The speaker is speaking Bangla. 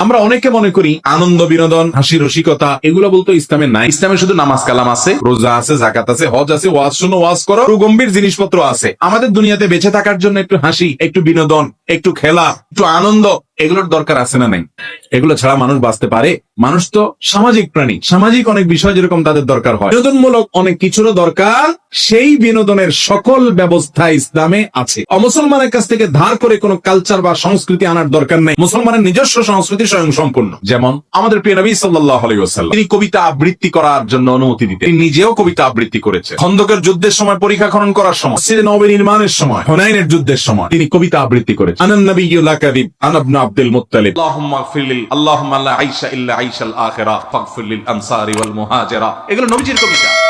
আমরা অনেকে মনে করি আনন্দ বিনোদন হাসি রসিকতা এগুলো বলতে ইসলামে নাই। ইসলামে শুধু নামাজ কালাম আছে, রোজা আছে, জাকাত আছে, হজ আছে, ওয়াজ শোনো, ওয়াজ করো, গম্ভীর জিনিসপত্র আছে। আমাদের দুনিয়াতে বেঁচে থাকার জন্য একটু হাসি, একটু বিনোদন, একটু খেলা, একটু আনন্দ, এগুলোর দরকার আছে না নাই? এগুলো ছাড়া মানুষ বাঁচতে পারে? মানুষ তো সামাজিক প্রাণী, সামাজিক অনেক বিষয় যেরকম তাদের দরকার হয়, বিনোদনমূলক অনেক কিছুরও দরকার। সেই বিনোদনের সকল ব্যবস্থা ইসলামে আছে। অমুসলমানের কাছ থেকে ধার করে কোনো কালচার বা সংস্কৃতি আনার দরকার নেই। মুসলমানের নিজস্ব সংস্কৃতি স্বয়ং সম্পূর্ণ। যেমন আমাদের প্রিয় নবী সাল্লাল্লাহু আলাইহি ওয়াসাল্লাম, তিনি কবিতা আবৃত্তি করার জন্য অনুমতি দিতেন। তিনি নিজেও কবিতা আবৃত্তি করেছেন। খন্দকের যুদ্ধের সময়, পরীক্ষা খনন করার সময়, মসজিদে নববী নির্মাণের সময়, হুনাইনের যুদ্ধের সময় তিনি কবিতা আবৃত্তি করেছেন। আনান নাবিয়্যু লা কাযিব আনা ইবনু আব্দুল মুত্তালিব আল্লাহুম্মা গফির আল্লাহুম্মা লা আইশা ইল্লা আইশাল আখিরাহ ফাগফির লিল আনসারি ওয়াল মুহাজিরা। এগুলো নবীজির কবিতা।